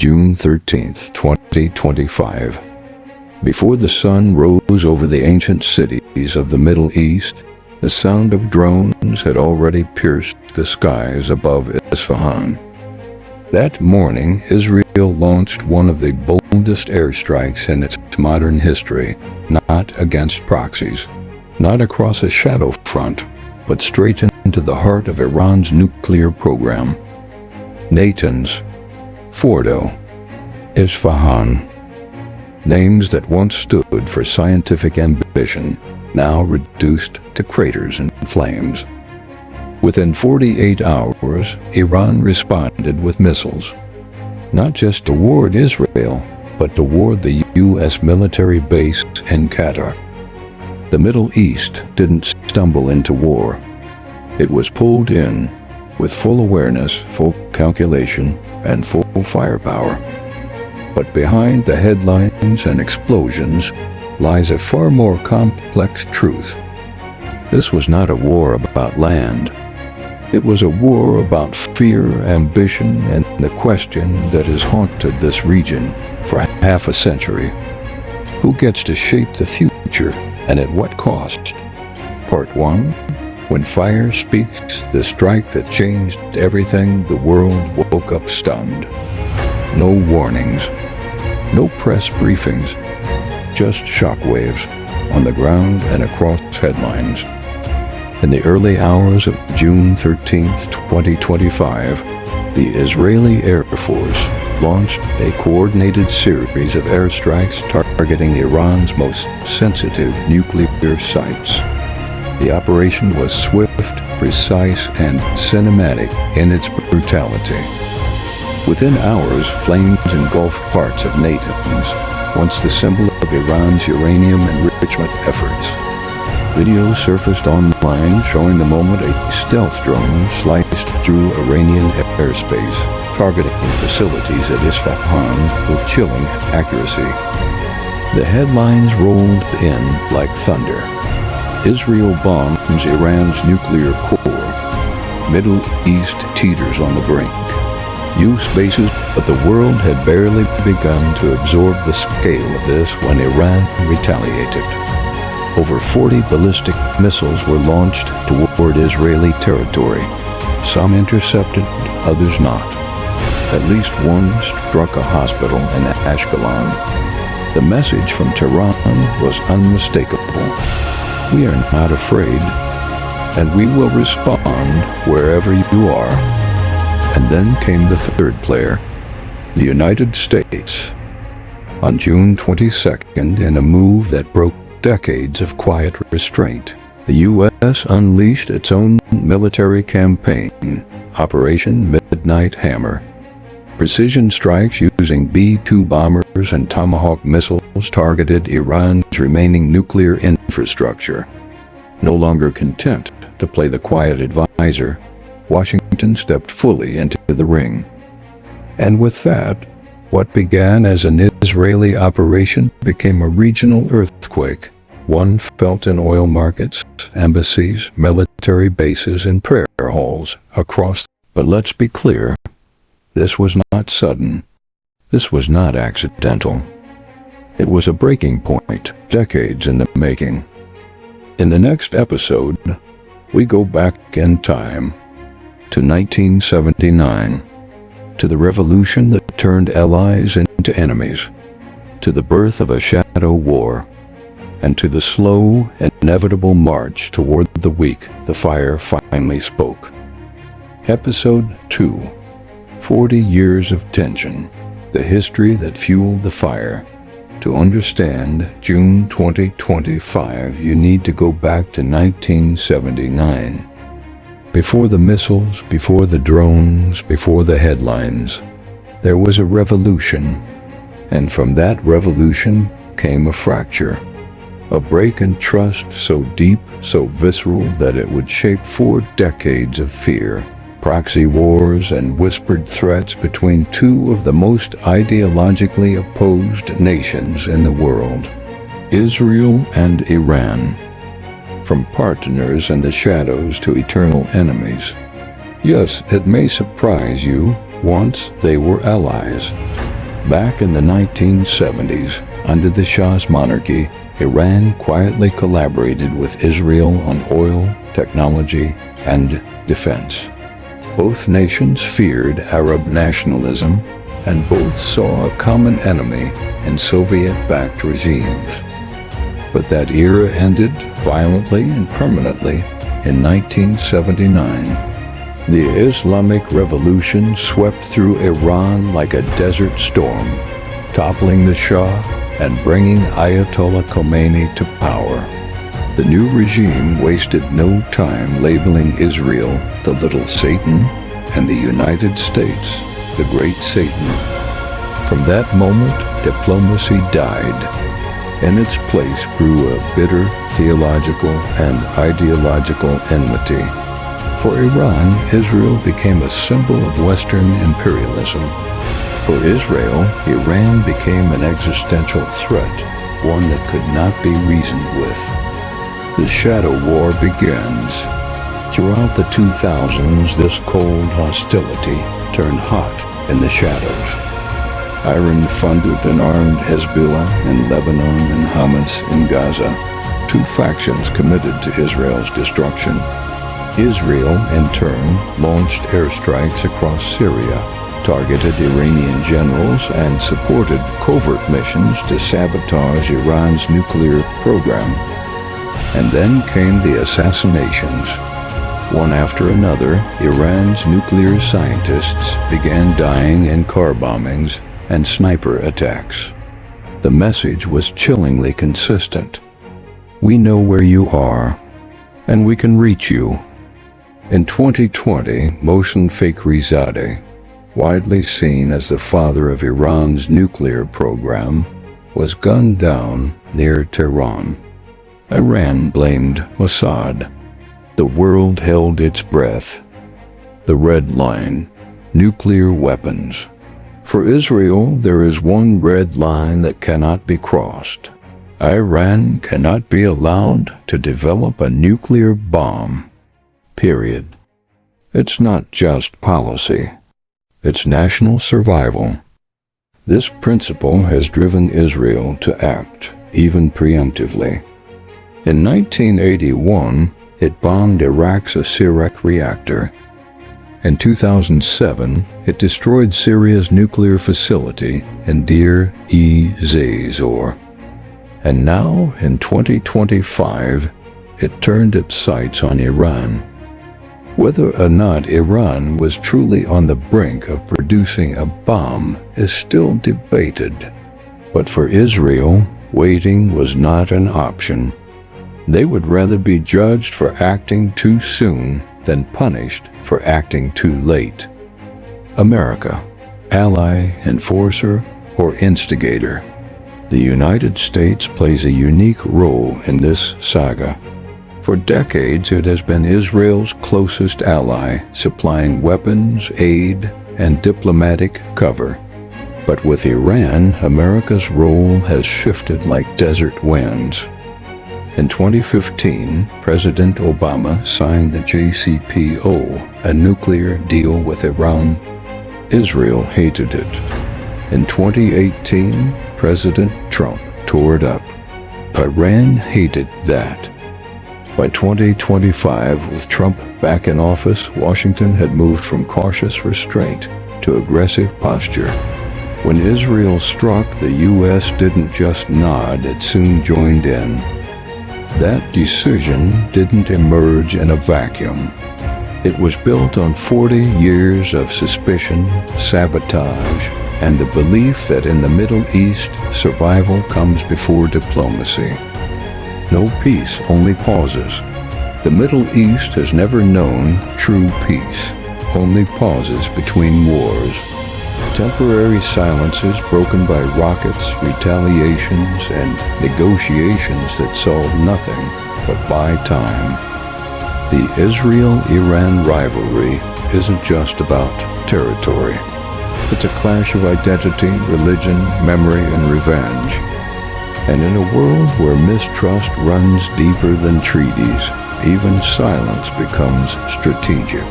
June 13th, 2025. Before the sun rose over the ancient cities of the Middle East, the sound of drones had already pierced the skies above Isfahan. That morning, Israel launched one of the boldest airstrikes in its modern history, not against proxies, not across a shadow front, but straight into the heart of Iran's nuclear program. Natanz, Fordow, Isfahan. Names that once stood for scientific ambition, now reduced to craters and flames. Within 48 hours, Iran responded with missiles, not just toward Israel, but toward the U.S. military base in Qatar. The Middle East didn't stumble into war. It was pulled in with full awareness, full calculation, and full firepower. But behind the headlines and explosions lies a far more complex truth. This was not a war about land. It was a war about fear, ambition, and the question that has haunted this region for half a century. Who gets to shape the future, and at what cost? Part 1. When fire speaks, the strike that changed everything, the world woke up stunned. No warnings, no press briefings, just shockwaves on the ground and across headlines. In the early hours of June 13th, 2025, the Israeli Air Force launched a coordinated series of airstrikes targeting Iran's most sensitive nuclear sites. The operation was swift, precise, and cinematic in its brutality. Within hours, flames engulfed parts of Natanz, once the symbol of Iran's uranium enrichment efforts. Videos surfaced online showing the moment a stealth drone sliced through Iranian airspace, targeting facilities at Isfahan with chilling accuracy. The headlines rolled in like thunder. Israel bombs Iran's nuclear core. Middle East teeters on the brink. Use bases, but the world had barely begun to absorb the scale of this when Iran retaliated. Over 40 ballistic missiles were launched toward Israeli territory. Some intercepted, others not. At least one struck a hospital in Ashkelon. The message from Tehran was unmistakable. We are not afraid, and we will respond wherever you are. And then came the third player, the United States. On June 22nd, in a move that broke decades of quiet restraint, the U.S. unleashed its own military campaign, Operation Midnight Hammer. Precision strikes using B-2 bombers and Tomahawk missiles targeted Iran's remaining nuclear infrastructure. No longer content to play the quiet advisor, Washington stepped fully into the ring. And with that, what began as an Israeli operation became a regional earthquake, one felt in oil markets, embassies, military bases, and prayer halls across. But let's be clear, this was not sudden. This was not accidental. It was a breaking point, decades in the making. In the next episode, we go back in time to 1979, to the revolution that turned allies into enemies, to the birth of a shadow war, and to the slow, inevitable march toward the week the fire finally spoke. Episode 2. 40 Years of Tension, the history that fueled the fire. To understand June 2025, you need to go back to 1979. Before the missiles, before the drones, before the headlines, there was a revolution. And from that revolution came a fracture. A break in trust so deep, so visceral, that it would shape 4 decades of fear. Proxy wars and whispered threats between 2 of the most ideologically opposed nations in the world, Israel and Iran. From partners in the shadows to eternal enemies. Yes, it may surprise you, once they were allies. Back in the 1970s, under the Shah's monarchy, Iran quietly collaborated with Israel on oil, technology, and defense. Both nations feared Arab nationalism, and both saw a common enemy in Soviet-backed regimes. But that era ended violently and permanently in 1979. The Islamic Revolution swept through Iran like a desert storm, toppling the Shah and bringing Ayatollah Khomeini to power. The new regime wasted no time labeling Israel the Little Satan and the United States the Great Satan. From that moment, diplomacy died. In its place grew a bitter theological and ideological enmity. For Iran, Israel became a symbol of Western imperialism. For Israel, Iran became an existential threat, one that could not be reasoned with. The shadow war begins. Throughout the 2000s, this cold hostility turned hot in the shadows. Iran-funded and armed Hezbollah in Lebanon and Hamas in Gaza, two factions committed to Israel's destruction. Israel, in turn, launched airstrikes across Syria, targeted Iranian generals, and supported covert missions to sabotage Iran's nuclear program. And then came the assassinations. One after another, Iran's nuclear scientists began dying in car bombings and sniper attacks. The message was chillingly consistent. We know where you are, and we can reach you. In 2020, Mohsen Fakhrizadeh, widely seen as the father of Iran's nuclear program, was gunned down near Tehran. Iran blamed Mossad. The world held its breath. The red line: nuclear weapons. For Israel, there is one red line that cannot be crossed. Iran cannot be allowed to develop a nuclear bomb. Period. It's not just policy. It's national survival. This principle has driven Israel to act, even preemptively. In 1981, it bombed Iraq's Airstrike reactor. In 2007, it destroyed Syria's nuclear facility in Deir-e-Zor. And now, in 2025, it turned its sights on Iran. Whether or not Iran was truly on the brink of producing a bomb is still debated. But for Israel, waiting was not an option. They would rather be judged for acting too soon than punished for acting too late. America, ally, enforcer, or instigator. The United States plays a unique role in this saga. For decades, it has been Israel's closest ally, supplying weapons, aid, and diplomatic cover. But with Iran, America's role has shifted like desert winds. In 2015, President Obama signed the JCPO, a nuclear deal with Iran. Israel hated it. In 2018, President Trump tore it up. Iran hated that. By 2025, with Trump back in office, Washington had moved from cautious restraint to aggressive posture. When Israel struck, the U.S. didn't just nod, it soon joined in. That decision didn't emerge in a vacuum. It was built on 40 years of suspicion, sabotage, and the belief that in the Middle East, survival comes before diplomacy. No peace, only pauses. The Middle East has never known true peace, only pauses between wars. Temporary silences broken by rockets, retaliations, and negotiations that solve nothing but buy time. The Israel-Iran rivalry isn't just about territory. It's a clash of identity, religion, memory, and revenge. And in a world where mistrust runs deeper than treaties, even silence becomes strategic.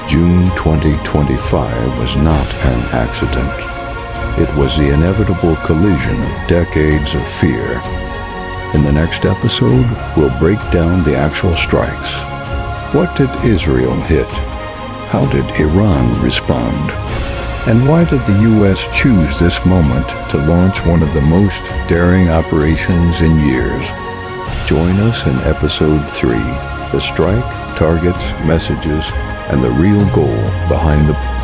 June 2025 was not an accident. It was the inevitable collision of decades of fear. In the next episode, we'll break down the actual strikes. What did Israel hit? How did Iran respond? And why did the U.S. choose this moment to launch one of the most daring operations in years? Join us in Episode 3, The Strike, Targets, Messages, and the Real Goal Behind the